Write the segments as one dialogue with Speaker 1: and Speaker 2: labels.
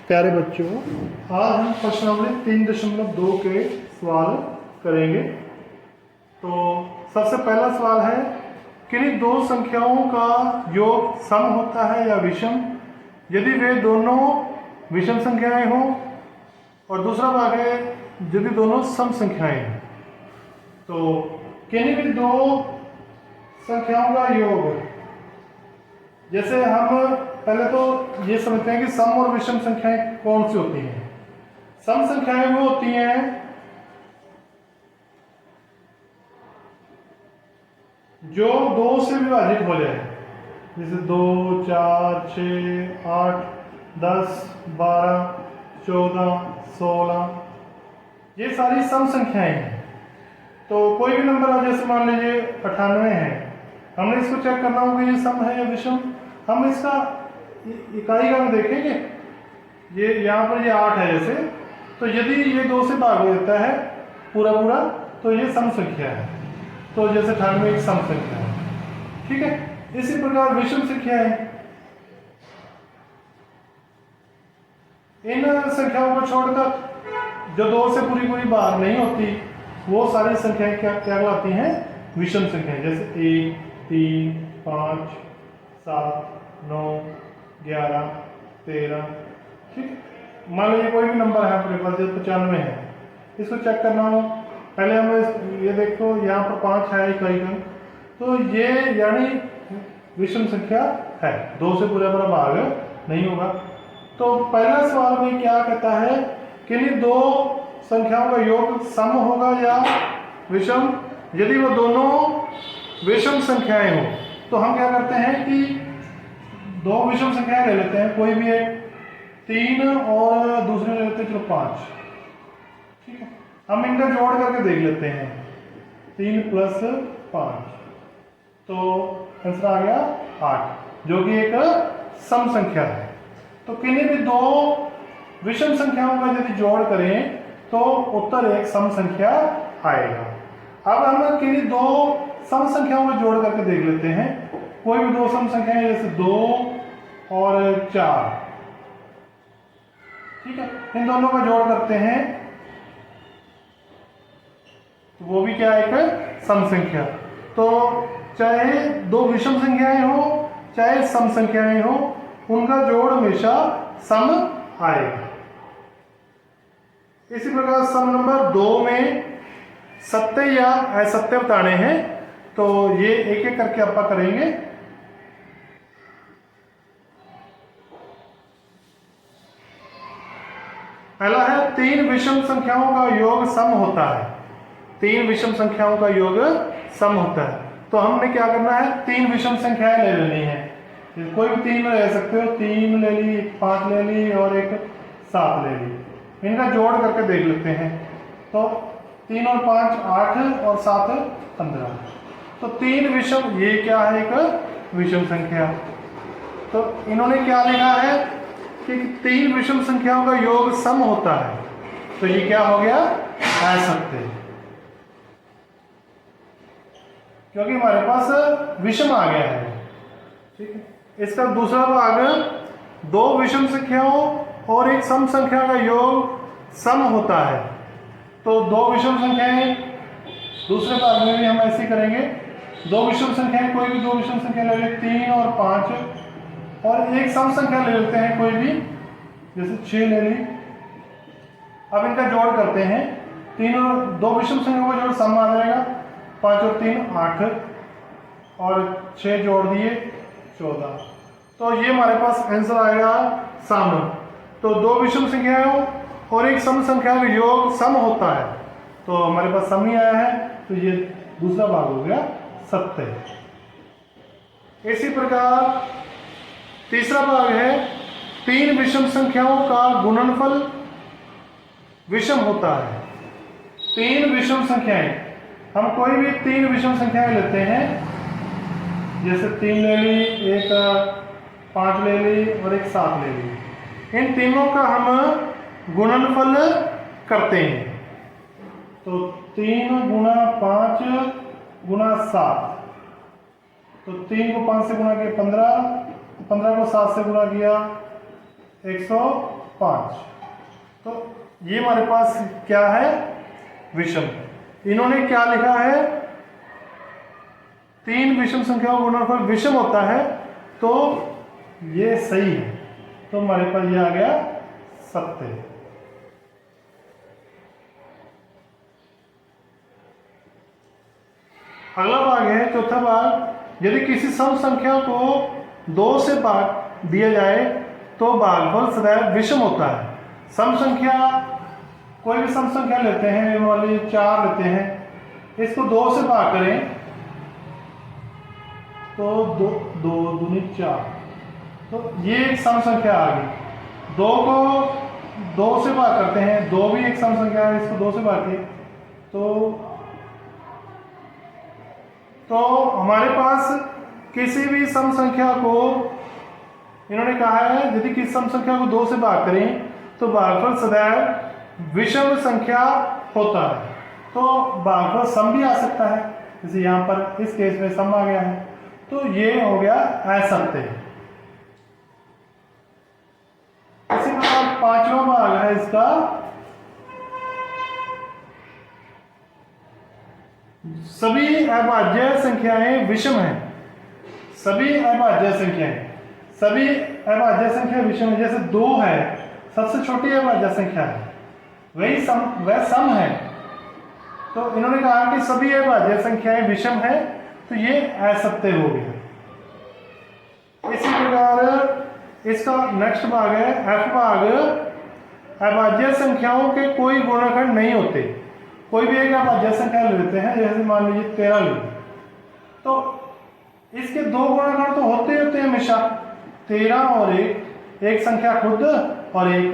Speaker 1: प्यारे बच्चों, आज हम प्रश्नावली 3.2 के सवाल करेंगे। तो सबसे पहला सवाल है, किन्हीं दो संख्याओं का योग सम होता है या विषम यदि वे दोनों विषम संख्याएं हों, और दूसरा भाग है यदि दोनों सम संख्याएं हैं। तो किन्हीं भी दो संख्याओं का योग, जैसे हम पहले तो ये समझते हैं कि सम और विषम संख्याएं कौन सी होती हैं। सम संख्याएं वो होती हैं जो 2 से विभाजित हो जाए, जैसे 2, 4, 6, 8, 10, 12, 14, 16, ये सारी सम संख्याएं हैं। तो कोई भी नंबर हो, जैसे मान लीजिए 98 है, हमने इसको चेक करना होगा ये सम है या विषम। हम इसका इकाई का देखेंगे, ये यहाँ पर ये 8 है जैसे, तो यदि ये 2 से भाग हो जाता है पूरा पूरा तो ये सम संख्या है। तो जैसे 98 एक सम संख्या है, ठीक है। इसी प्रकार विषम संख्या है, इन संख्याओं को छोड़कर जो 2 से पूरी पूरी भाग नहीं होती वो सारी संख्याएं क्या कहलाती हैं? विषम संख्याएं। जैसे 1, 3, 5, 7, 9, 11, 13, ठीक। मान लीजिए कोई भी नंबर है आपके पास, जैसे 95 है, इसको चेक करना हो, पहले हमें ये देखो यहाँ पर 5 है इकाई का, तो ये यानी विषम संख्या है, 2 से पूरा पूरा भाग नहीं होगा। तो पहला सवाल में क्या कहता है कि इन दो संख्याओं का योग सम होगा या विषम यदि वो दोनों विषम संख्याएं हो। तो हम क्या करते हैं कि दो विषम संख्याएं ले लेते हैं, कोई भी एक, 3 और दूसरे ले लेते हैं चलो 5, ठीक है। हम इनका जोड़ करके देख लेते हैं, 3 + 5, तो आंसर आ गया 8, जो कि एक सम संख्या है। तो किन्हीं भी दो विषम संख्याओं का यदि जोड़ करें तो उत्तर एक सम संख्या आएगा। अब हम किन्हीं दो सम संख्याओं को जोड़ करके देख लेते हैं। कोई भी दो सम संख्याएं, जैसे 2 और 4, ठीक है, इन दोनों का जोड़ करते हैं तो वो भी क्या है? एक सम संख्या। तो चाहे दो विषम संख्याएं हो चाहे सम संख्याएं हो, उनका जोड़ हमेशा सम आएगा। इसी प्रकार सम नंबर 2 में सत्य या असत्य बताने हैं, तो ये एक एक करके आप करेंगे। पहला है 3 विषम संख्याओं का योग सम होता है। 3 विषम संख्याओं का योग सम होता है, तो हमने क्या करना है? 3 विषम संख्याएं ले लेनी है, कोई भी 3 ले सकते हो, 3 ले ली, 5 ले ली और एक 7 ले ली। इनका जोड़ करके देख लेते हैं, तो 3 और 5 8 और 7 15। तो 3 विषम, ये क्या है? एक विषम संख्या। तो इन्होंने क्या लिखा है कि 3 विषम संख्याओं का योग सम होता है, तो ये क्या हो गया? असत्य, क्योंकि हमारे पास विषम आ गया है, ठीक है। इसका दूसरा भाग, 2 विषम संख्याओं और एक सम संख्या का योग सम होता है। तो 2 विषम संख्याएं, दूसरे भाग में भी हम ऐसे करेंगे। 2 विषम संख्याएं, कोई भी 2 विषम संख्या ले लेते, 3 और 5, और एक सम संख्या ले लेते हैं कोई भी, जैसे 6 ले ली। अब इनका जोड़ करते हैं, 3 और 2 विषम संख्या का जोड़ सम आ जाएगा, 5 और 3 8 और 6 जोड़ दिए 14। तो ये हमारे पास आंसर आएगा सम। तो 2 विषम संख्याओं और एक सम संख्या का योग सम होता है, तो हमारे पास सम ही आया है, तो ये दूसरा भाग हो गया सत्य। इसी प्रकार तीसरा भाग है, 3 विषम संख्याओं का गुणनफल विषम होता है। 3 विषम संख्याएं, हम कोई भी 3 विषम संख्याएं लेते हैं, जैसे 3 ले ली, एक 5 ले ली और एक 7 ले ली। इन तीनों का हम गुणनफल करते हैं, तो 3 × 5 × 7, तो 3 को 5 से गुणा किया 15, 15 को 7 से गुणा किया 120, 5। तो ये हमारे पास क्या है, विषम। इन्होंने क्या लिखा है, 3 विषम संख्याओं का गुणनफल विषम होता है, तो ये सही है। तो हमारे पास ये आ गया सत्य। अगला भाग है, चौथा भाग, यदि किसी सम संख्या को 2 से भाग दिया जाए तो भागफल सदैव विषम होता है। सम संख्या, कोई भी सम संख्या लेते हैं, मान लीजिए 4 लेते हैं, इसको 2 से भाग करें तो 2 दूनी 4, तो ये एक सम संख्या आ गई। 2 को 2 से भाग करते हैं, 2 भी एक सम संख्या है, इसको 2 से भाग के तो हमारे पास किसी भी सम संख्या को, इन्होंने कहा है यदि किसी सम संख्या को 2 से भाग करें तो भागफल सदैव विषम संख्या होता है। तो भागफल सम भी आ सकता है, जैसे यहाँ पर इस केस में सम आ गया है, तो ये हो गया असत्य। इसी प्रकार 5वां भाग है इसका, सभी अभाज्य संख्याएं विषम हैं। सभी अभाज्य संख्या विषम है। जैसे 2 है, सबसे छोटी अभाज्य संख्या है, वह सम है। तो इन्होंने कहा कि सभी अभाज्य संख्याएं विषम है, तो ये असत्य हो गया। इसी प्रकार इसका नेक्स्ट भाग है, एफ भाग, अभाज्य संख्याओं के कोई गुणनखंड नहीं होते। कोई भी एक अभाज्य संख्या लेते हैं, जैसे मान लीजिए 13 ले, तो इसके 2 गुणनखंड तो होते हैं हमेशा, 13 और 1, एक संख्या खुद और 1।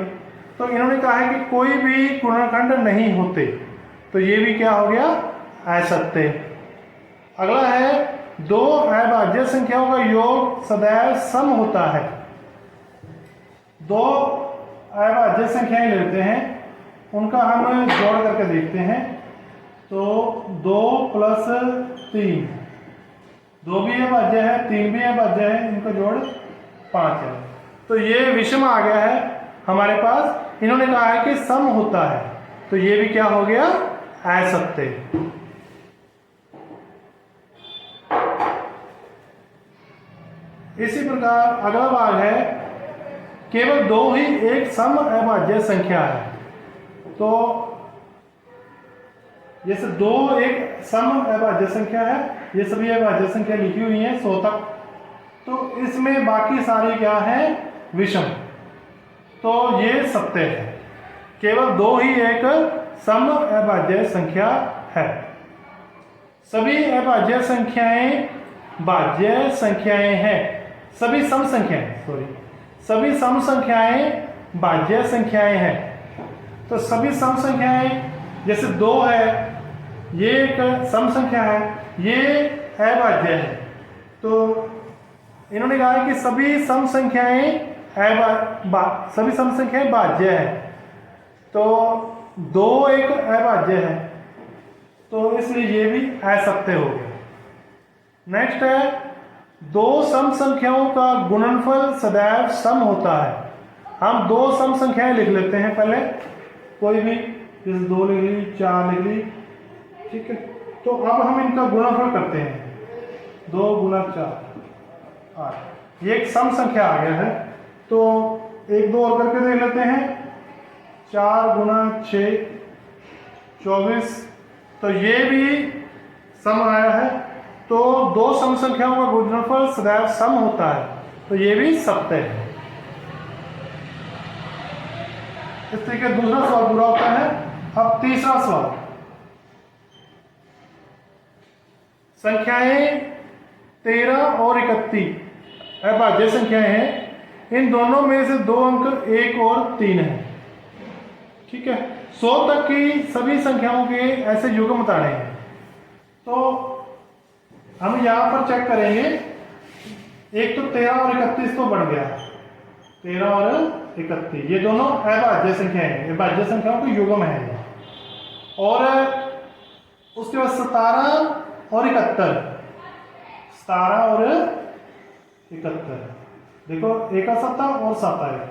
Speaker 1: तो इन्होंने कहा है कि कोई भी गुणनखंड नहीं होते, तो ये भी क्या हो गया, असत्य। अगला है, 2 अभाज्य संख्याओं का योग सदैव सम होता है। 2 अभाज्य संख्याएं लेते हैं, उनका हम जोड़ करके देखते हैं, तो 2 + 3, 2 भी अभाज्य है, 3 भी अभाज्य है, इनका जोड़ 5 है। तो ये विषम आ गया है हमारे पास। इन्होंने कहा है कि सम होता है, तो ये भी क्या हो गया, असत्य। इसी प्रकार अगला भाग है, केवल 2 ही एक सम अभाज्य संख्या है। तो जैसे 2 एक सम अभाज्य संख्या है, ये सभी अभाज्य संख्या लिखी हुई है 100 तक, तो इसमें बाकी सारी क्या है, विषम। तो ये सत्य है, केवल 2 ही एक सम अभाज्य संख्या है। सभी अभाज्य संख्याएं भाज्य संख्याएं हैं। सभी सम संख्याएं भाज्य संख्याएं हैं। तो सभी सम संख्याएं, जैसे 2 है, ये एक सम संख्या है, ये अभाज्य है। तो इन्होंने कहा है कि सभी सम संख्याएं भाज्य है, तो 2 एक अभाज्य है, तो इसलिए ये भी असत्य हो गया। नेक्स्ट है, 2 सम संख्याओं का गुणनफल सदैव सम होता है। हम 2 सम संख्याएं लिख लेते हैं पहले, कोई भी, जैसे 2 लिख ली, 4 लिख ली, ठीक है। तो अब हम इनका गुणनफल करते हैं, 2 × 4 8, ये एक सम संख्या आ गया है। तो 1 2 और करके देख लेते हैं, 4 × 6 24, तो ये भी सम आया है। तो 2 सम संख्याओं का गुणनफल सदैव सम होता है, तो ये भी सत्य है। इस तरीके दूसरा सवाल पूरा होता है। अब तीसरा सवाल, संख्याएं 13 और 31 अभाज्य संख्याएं हैं, इन दोनों में से 2 अंक 1 और 3 है, ठीक है। 100 तक की सभी संख्याओं के ऐसे युग्म बताने हैं। तो हम यहां पर चेक करेंगे, एक तो 13 और 31 तो बढ़ गया, 13 और 31, ये दोनों अभाज्य संख्याएं हैं, अभाज्य संख्याओं के युग्म है। और उसके बाद 17 और 71, 17 और 71, देखो 1 7 और 7 आएगा,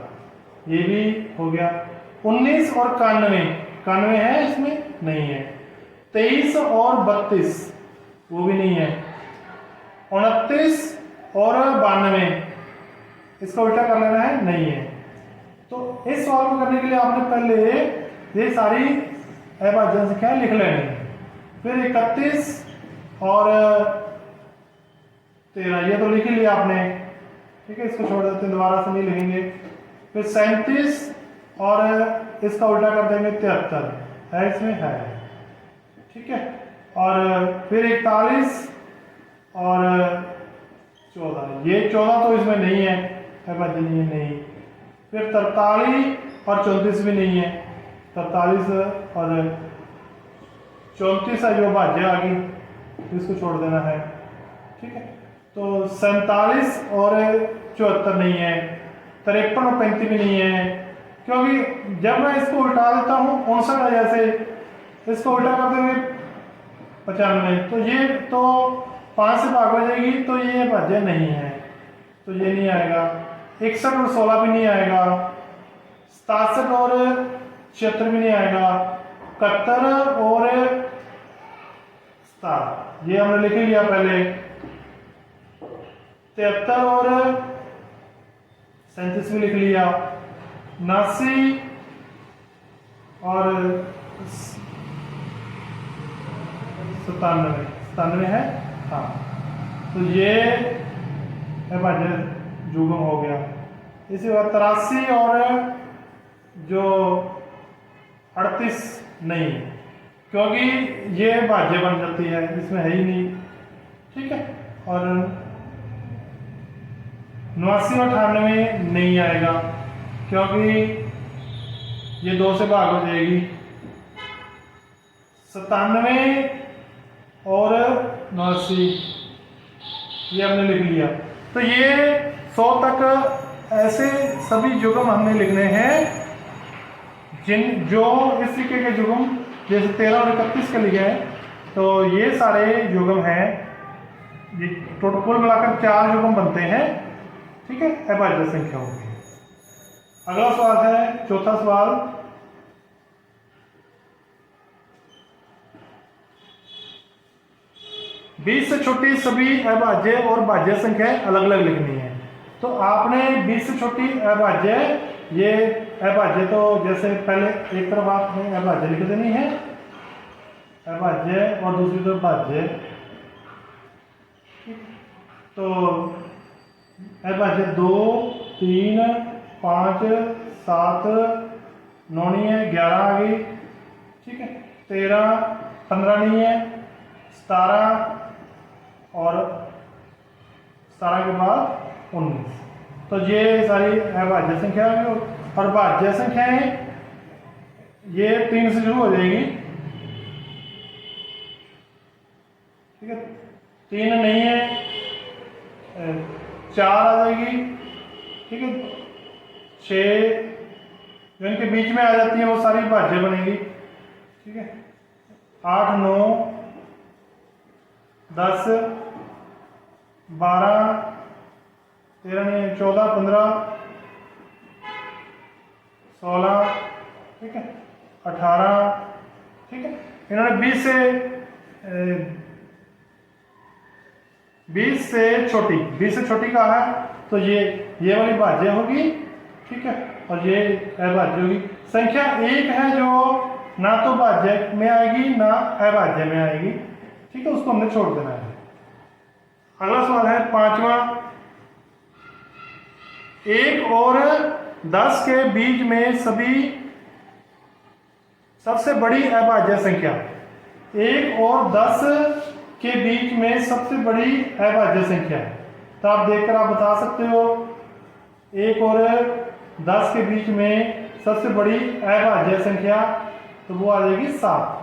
Speaker 1: ये भी हो गया। 19 और 91, 91 है इसमें, नहीं है। 23 और 32, वो भी नहीं है। 29 और 92, इसका उल्टा कर लेना है, नहीं है। तो इस सवाल को करने के लिए आपने पहले ये सारी अभाज्य संख्याएं लिख लेनी है। फिर 31 और 13, ये तो लिख ही लिया आपने, ठीक है, इसको छोड़ देते हैं, दोबारा से नहीं लिखेंगे। फिर 37 और इसका उल्टा कर देंगे 73, है इसमें, है, ठीक है। और फिर 41 और 14, ये 14 तो इसमें नहीं है, अभाज्य नहीं है, नहीं। फिर 43 और 34 भी नहीं है, 43 और 34 है जो भाज्य आ गई, तो इसको छोड़ देना है, ठीक है। तो 47 और 74 नहीं है, 53 और 35 भी नहीं है, क्योंकि जब मैं इसको उल्टा देता हूँ 59 है, जैसे इसको उल्टा कर देंगे 95, तो ये तो 5 से भाग हो जाएगी, तो ये भाज्य नहीं है, तो ये नहीं आएगा। 61 और 16 भी नहीं आएगा, 67 और 76 भी नहीं आएगा, 71 और 67 ये हमने लिख लिया पहले, 73 और 37 भी लिख लिया, 79 और 97 है, हाँ। तो ये अभाज्य युग्म हो गया। इसी बात 83 और जो 38 नहीं, क्योंकि ये भाज्य बन जाती है, इसमें है ही नहीं, ठीक है। और 89 और 98 नहीं आएगा, क्योंकि ये 2 से भाग हो जाएगी। 97 और 89 ये हमने लिख लिया। तो ये 100 तक ऐसे सभी युग्म हमने लिखने हैं जो इस तरीके के युग्म, जैसे 13 और 31 के लिखे हैं, तो ये सारे युग्म हैं। ये टोटल कुल मिलाकर 4 युग्म बनते हैं, ठीक है, अभाज्य संख्याओं के। अगला सवाल है, चौथा सवाल, बीस से छोटी सभी अभाज्य और भाज्य संख्याएं अलग अलग लिखनी है। तो आपने 20 से छोटी अभाज्य, ये अभाज्य तो जैसे पहले एक तरफ आपने अभाज्य लिख देनी है, अभाज्य, और दूसरी तरफ भाज्य। तो अभाज्य 2, 3, 5, 7, 9 नहीं है, 11 आ गई, ठीक है, 13, 15 नहीं है, 17 और 17 के बाद 19। तो ये सारी अभाज्य संख्या है। और भाज्य संख्याएं ये 3 से शुरू हो जाएगी, ठीक है, 3 नहीं है, 4 आ जाएगी, ठीक है, 6 जो इनके बीच में आ जाती है वो सारी भाज्य बनेगी, ठीक है, 8, 9, 10, 12, 13 नहीं, 14, 15, 16, ठीक है, 18, ठीक है। इन्होंने 20 से छोटी कहा है, तो ये वाली भाज्य होगी, ठीक है, और ये अभाज्य होगी। संख्या 1 है जो ना तो भाज्य में आएगी ना अभाज्य में आएगी, ठीक है, उसको हमने छोड़ देना है। अगला सवाल है, पांचवा, 1 और 10 के बीच में सबसे बड़ी अभाज्य संख्या, 1 और 10 के बीच में सबसे बड़ी अभाज्य संख्या, तो आप देखकर आप बता सकते हो 1 और 10 के बीच में सबसे बड़ी अभाज्य संख्या, तो वो आ जाएगी 7।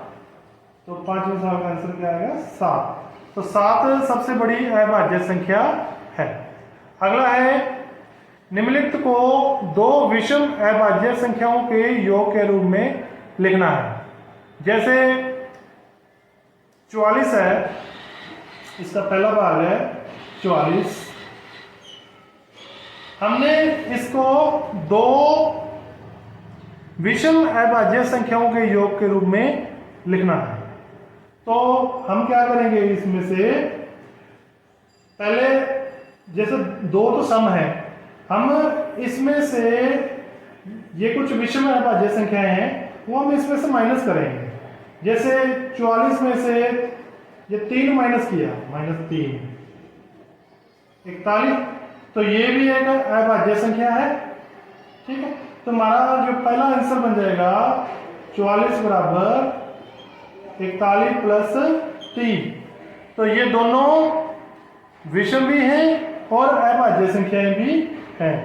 Speaker 1: तो 5वें सवाल का आंसर क्या आएगा? 7। तो 7 सबसे बड़ी अभाज्य संख्या है। अगला है, निम्नलिखित को 2 विषम अभाज्य संख्याओं के योग के रूप में लिखना है। जैसे 44 है, इसका पहला भाग है 44, हमने इसको 2 विषम अभाज्य संख्याओं के योग के रूप में लिखना है। तो हम क्या करेंगे, इसमें से पहले जैसे दो तो सम है, हम इसमें से ये कुछ विषम अभाज्य संख्याएं हैं वो हम इसमें से माइनस करेंगे। जैसे 44 में से ये 3 माइनस किया, -3 41, तो ये भी एक अभाज्य संख्या है। ठीक है, तो हमारा जो पहला आंसर बन जाएगा 44 बराबर 41 प्लस 3। तो ये दोनों विषम भी हैं और अभाज्य संख्याएं भी हैं।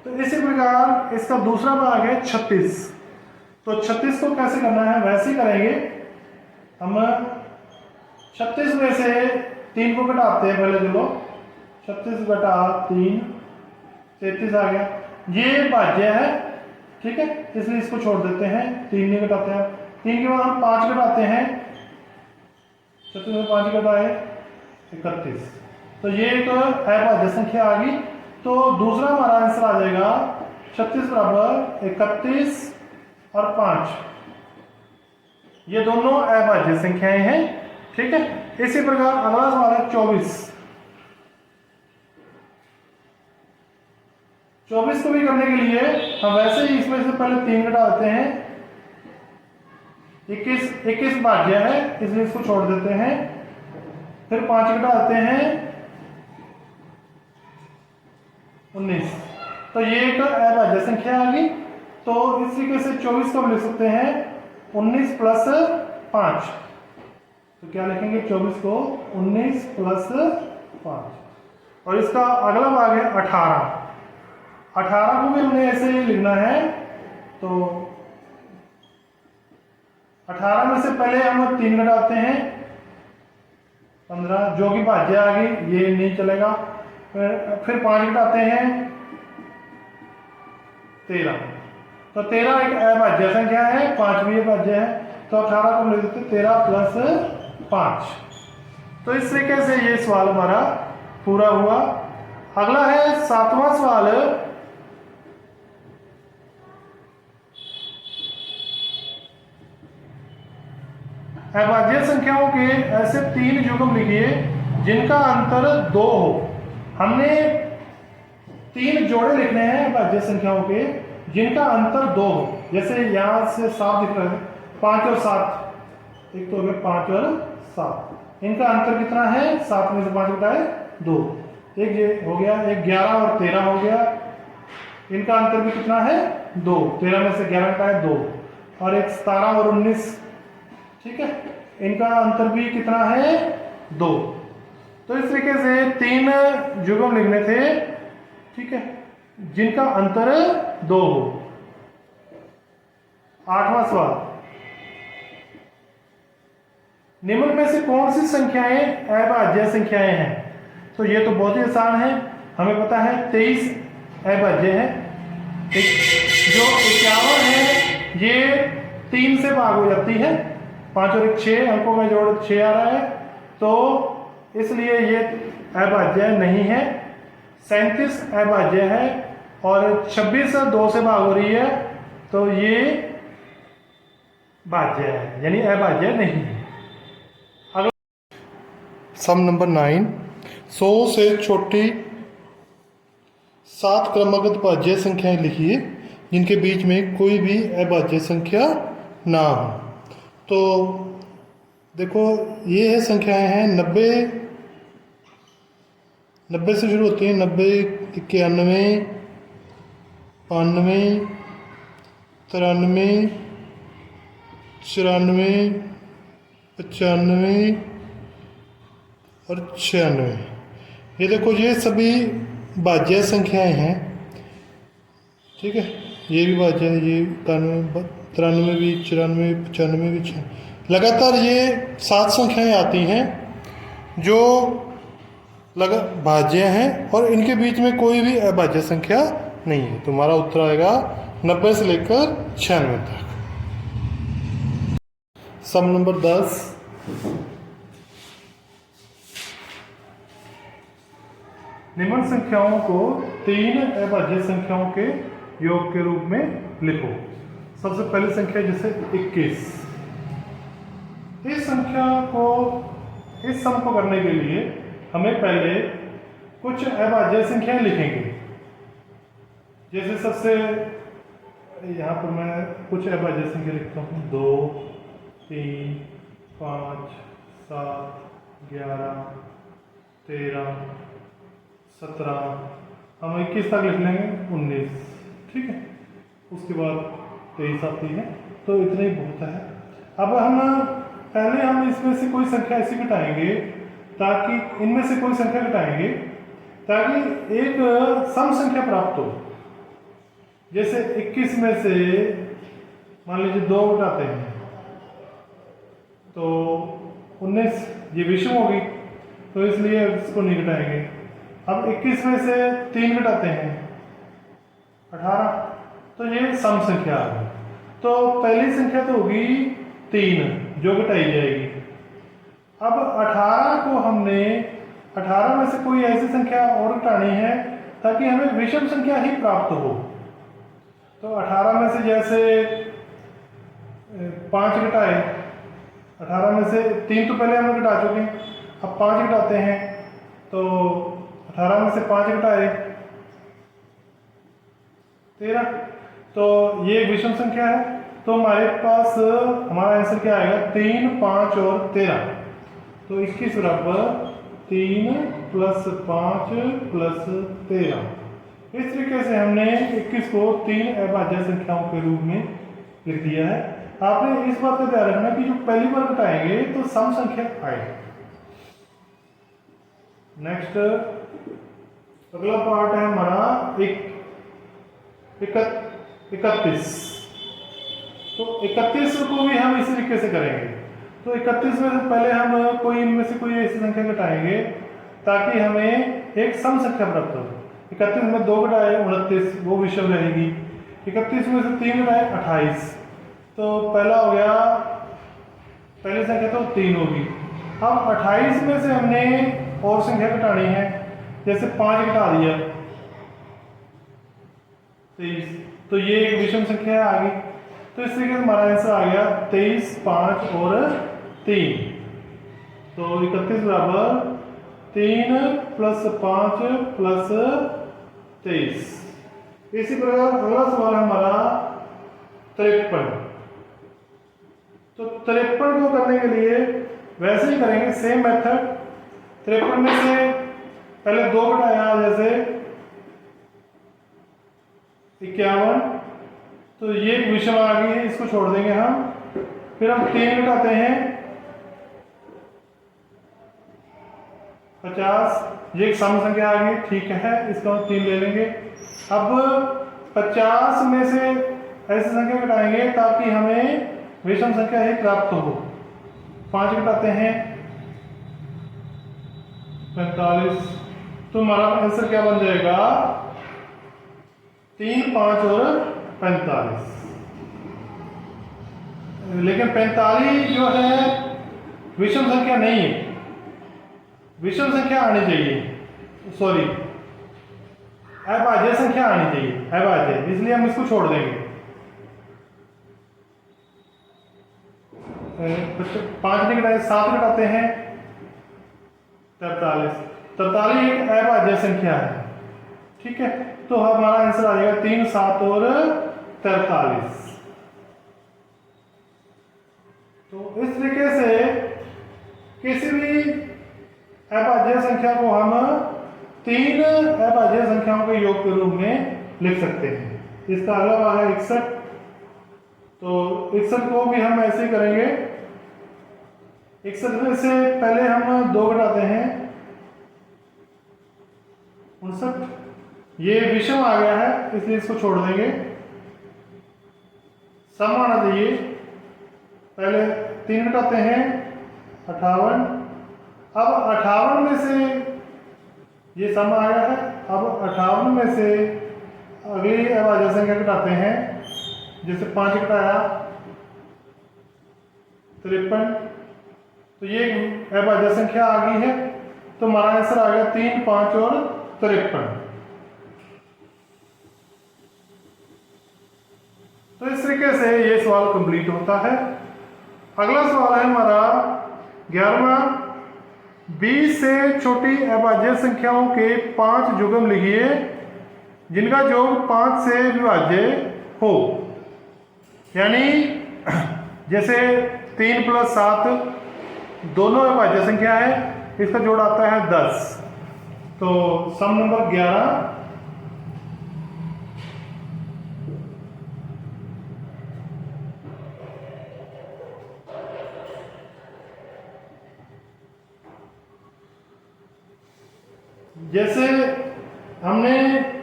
Speaker 1: तो इसी प्रकार इसका दूसरा भाग है 36। तो 36 को कैसे करना है, वैसे ही करेंगे हम। 36 में से 3 को घटाते हैं पहले, चलो 36 घटा 3 33 आ गया। ये भाज्य है, ठीक है, इसलिए इसको छोड़ देते हैं, 3 नहीं घटाते हैं। 3 के बाद हम 5 घटाते हैं, 36 में 5 घटाए 31। तो ये एक अभाज्य संख्या आ गई। तो दूसरा हमारा आंसर आ जाएगा 36 बराबर 31 और 5। ये दोनों अभाज्य संख्याएं हैं। ठीक है, इसी प्रकार अगला सवाल है 24। 24 को भी करने के लिए हम वैसे ही इसमें से पहले 3 घटाते हैं। 21 भाज्य है, इसलिए इसको छोड़ देते हैं। फिर 5 घटाते हैं 19। तो ये एक अभाज्य संख्या आ गई। तो इस तरीके से 24 को हम लिख सकते हैं 19 प्लस 5। तो क्या लिखेंगे, 24 को 19 प्लस 5। और इसका अगला भाग है 18। 18 को भी हमने ऐसे ही लिखना है। तो 18 में से पहले हम 3 घटाते हैं 15, जो कि भाज्य आ गई, ये नहीं चलेगा। फिर 5 घटाते हैं 13। तो 13 एक अभाज्य संख्या है, 5 भी अभाज्य है। तो 18 को लिख देते 13 प्लस 5। तो इस तरीके से ये सवाल हमारा पूरा हुआ। अगला है 7वां सवाल। अभाज्य संख्याओं के ऐसे 3 युग्म लिखिए जिनका अंतर 2 हो। हमने 3 जोड़े लिखने हैं अभाज्य संख्याओं के जिनका अंतर 2 हो। जैसे यहां से 7 दिख रहा है, 5 और 7, एक तो हो गया 5 और 7। इनका अंतर कितना है, 7 में से 5 घटाए 2। एक ये हो गया, एक 11 और 13 हो गया, इनका अंतर भी कितना है 2। 13 में से 11 घटाए 2। और एक 17 और 19, ठीक है, इनका अंतर भी कितना है 2। तो इस तरीके से 3 युग्म लिखने थे, ठीक है, जिनका अंतर 2 हो। 8वां सवाल, निम्न में से कौन सी संख्याएं अभाज्य संख्याएं हैं। तो ये तो बहुत ही आसान है, हमें पता है 23 अभाज्य है। जो 51 है ये 3 से भाग हो जाती है, 5 और 1 6 अंकों का जोड़ 6 आ रहा है, तो इसलिए ये अभाज्य नहीं है। 37 अभाज्य है और 26 2 से भाग हो रही है, तो ये भाज्य है, यानी अभाज्य नहीं है। अगला सम नंबर 9, 100 से छोटी 7 क्रमबद्ध भाज्य संख्याएं लिखिए जिनके बीच में कोई भी अभाज्य संख्या ना हो। तो देखो ये है संख्याएं हैं 90 से शुरू होती हैं, 90 91 92 93 94 95 और 96। ये देखो ये सभी भाज्य संख्याएं हैं, ठीक है, ये भी भाज्य है, ये 91 93 भी 94 95 भी 6। लगातार ये 7 संख्याएं आती हैं जो भाज्य हैं और इनके बीच में कोई भी अभाज्य संख्या नहीं है। तुम्हारा उत्तर आएगा 90 से लेकर 96 तक। सम नंबर 10, निम्न संख्याओं को 3 अभाज्य संख्याओं के योग के रूप में लिखो। सबसे पहली संख्या जैसे 21। इस संख्या को, इस सम को करने के लिए हमें पहले कुछ अभाज्य संख्याएं लिखेंगे। जैसे सबसे यहाँ पर मैं कुछ अभाज्य संख्या लिखता हूँ 2, 3, 5, 7, 11, 13, 17, हम 21 तक लिख लेंगे, 19, ठीक है। उसके बाद 23 आती है, तो इतना ही बहुत है। अब हम इसमें से कोई संख्या ऐसी घटाएंगे ताकि इनमें से कोई संख्या घटाएंगे ताकि एक सम संख्या प्राप्त हो। जैसे 21 में से मान लीजिए 2 घटाते हैं तो 19, ये विषम होगी, तो इसलिए इसको नहीं घटाएंगे। अब 21 में से 3 घटाते हैं 18, तो ये सम संख्या आ गई। तो पहली संख्या तो होगी 3 जो घटाई जाएगी। अब 18 को हमने 18 में से कोई ऐसी संख्या और घटानी है ताकि हमें विषम संख्या ही प्राप्त हो। तो 18 में से जैसे 5 घटाए, 18 में से 3 तो पहले हमने घटा चुके हैं, अब 5 घटाते हैं, तो 18 में से 5 घटाए 13, तो ये एक विषम संख्या है। तो हमारे पास हमारा आंसर क्या आएगा, 3, 5 और 13, तो 21 बराबर 3 + 5 + 13। इस तरीके से हमने 21 को 3 अभाज्य संख्याओं के रूप में लिख दिया है। आपने इस बात का ध्यान रखना कि जो पहली बार घटाएंगे तो सम संख्या आएगी। नेक्स्ट अगला पार्ट है हमारा 31। तो 31 को भी हम इसी तरीके से करेंगे। तो 31 में से पहले हम कोई इनमें से कोई ऐसी संख्या घटाएंगे ताकि हमें एक सम संख्या प्राप्त हो। 31 में 2 घटाए 29, वो विषम रहेगी। 31 में से 3 घटाए 28, तो पहला हो गया, पहली संख्या तो 3 होगी। अब 28 में से हमने और संख्या घटानी है, जैसे 5 घटा दिया 23, तो ये एक विषम संख्या आ गई। तो इस तरीके से हमारा आंसर आ गया 23, 5 और 3। तो 31 बराबर 3 + 5 + 23। इसी प्रकार अगला सवाल हमारा 53। तो 53 को करने के लिए वैसे ही करेंगे, सेम मेथड। 53 में से पहले 2 घटाया, जैसे 51, तो ये विषम आ गई है, इसको छोड़ देंगे हम। फिर हम 3 घटाते हैं 50, ये एक सम संख्या आ गई, ठीक है, इसका हम 3 ले लेंगे। अब 50 में से ऐसी संख्या घटाएंगे ताकि हमें विषम संख्या ही प्राप्त हो। 5 घटाते हैं 45, तो हमारा आंसर क्या बन जाएगा, 3, 5 और 45। लेकिन 45 जो है विषम संख्या नहीं है, विषम संख्या आनी चाहिए, सॉरी अभाज्य संख्या आनी चाहिए, अभाज्य, इसलिए हम इसको छोड़ देंगे। 5 नहीं घटाए, 7 घटाते हैं 43, 43 एक अभाज्य संख्या है, ठीक है। तो हमारा आंसर आ जाएगा 3, 7 और 43। तो इस तरीके से किसी भी अभाज्य संख्या को हम 3 अभाज्य संख्याओं के योग के रूप में लिख सकते हैं। इसका अगला भाग है 61। तो 61 को भी हम ऐसे ही करेंगे। 61 में से पहले हम 2 घटाते हैं 59, ये विषम आ गया है, इसलिए इसको छोड़ देंगे। सम आना चाहिए, पहले 3 घटाते हैं 58, अब 58 में से ये सम आ गया है। अब 58 में से अगली अभाज्य संख्या घटाते हैं, जैसे 5 घटाया 53, तो ये अभाज्य संख्या आ गई है। तो हमारा आंसर आ गया 3, 5 और 53। तो इस तरीके से ये सवाल कंप्लीट होता है। अगला सवाल है हमारा 11वां, 20 से छोटी अभाज्य संख्याओं के 5 युग्म लिखिए जिनका योग 5 से विभाज्य हो। यानी जैसे 3 + 7 दोनों अभाज्य संख्या है, इसका जोड़ आता है 10। तो सम नंबर 11, जैसे हमने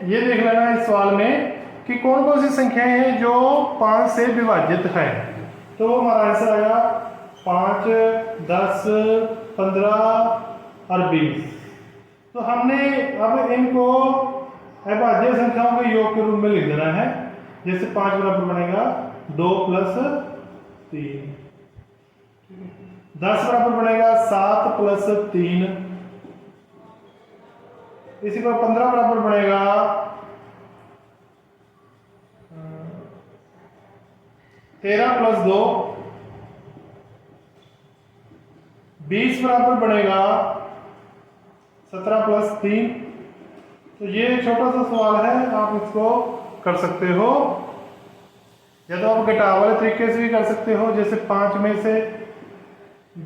Speaker 1: ये देख लेना है इस सवाल में कि कौन कौन सी संख्याएं हैं जो 5 से विभाजित है। तो हमारा आंसर आया 5, 10, 15 और 20। तो हमने अब इनको अभाज्य संख्याओं के योग के रूप में लिख देना है। जैसे 5 बराबर बनेगा 2 + 3, 10 बराबर बनेगा 7 + 3, इसी को 15 बराबर बनेगा 13 + 2, 20 बराबर बनेगा 17 + 3। तो ये छोटा सा सवाल है, आप इसको कर सकते हो, या तो आप घटाव वाले तरीके से भी कर सकते हो। जैसे 5 में से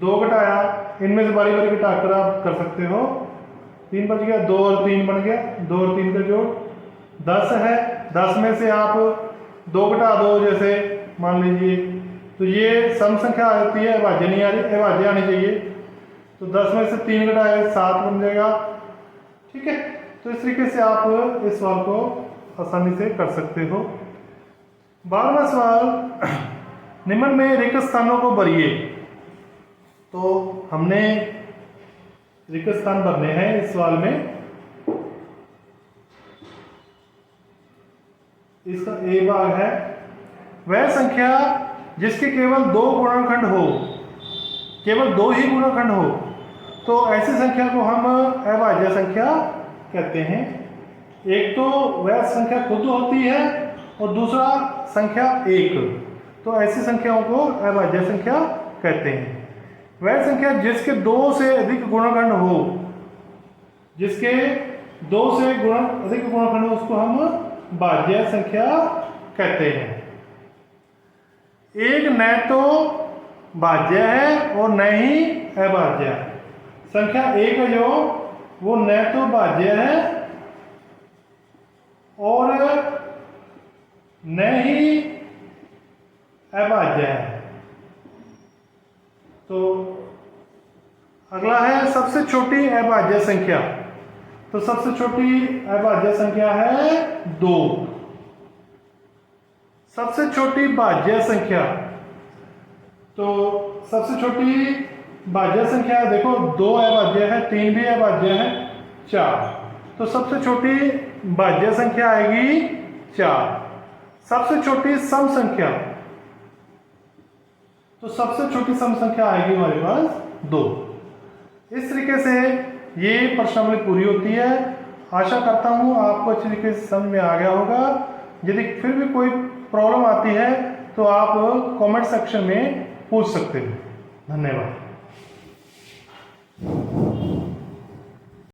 Speaker 1: 2 घटाया, इनमें से बारी बारी घटाकर आप कर सकते हो। 3 बच गया, 2 और 3 बन गया, 2 और 3 का जोड़ 10 है। 10 में से आप 2 घटा दो, जैसे मान लीजिए, तो ये सम संख्या आती है, अभाज्य नहीं आ रही, अभाज्य आनी चाहिए। तो 10 में से 3 घटाए 7 बन जाएगा। ठीक है, तो इस तरीके से आप इस सवाल को आसानी से कर सकते हो। 12वां सवाल, निम्न में रिक्त स्थानों को भरिए। तो हमने रिक्त स्थान भरने हैं इस सवाल में। इसका ए भाग है, वह संख्या जिसके केवल 2 गुणनखंड हो, केवल 2 ही गुणनखंड हो, तो ऐसी संख्या को हम अभाज्य संख्या कहते हैं। एक तो वह संख्या खुद होती है और दूसरा संख्या 1, तो ऐसी संख्याओं को अभाज्य संख्या कहते हैं। वह संख्या जिसके 2 से अधिक गुणनखंड हो, जिसके 2 से अधिक गुणनखंड हो, उसको हम भाज्य संख्या कहते हैं। एक न तो भाज्य है और न ही अभाज्य है। संख्या 1 है जो, वो न तो भाज्य है और न ही अभाज्य है। तो अगला है सबसे छोटी अभाज्य संख्या। तो सबसे छोटी अभाज्य संख्या है 2। सबसे छोटी भाज्य संख्या, तो सबसे छोटी भाज्य संख्या देखो 2 अभाज्य है, 3 भी अभाज्य है, 4। तो सबसे छोटी भाज्य संख्या आएगी 4। सबसे छोटी सम संख्या, तो सबसे छोटी सम संख्या आएगी हमारे पास 2। इस तरीके से ये प्रश्नावली पूरी होती है। आशा करता हूँ आपको अच्छी तरीके से समझ में आ गया होगा। यदि फिर भी कोई प्रॉब्लम आती है तो आप कमेंट सेक्शन में पूछ सकते हैं। धन्यवाद।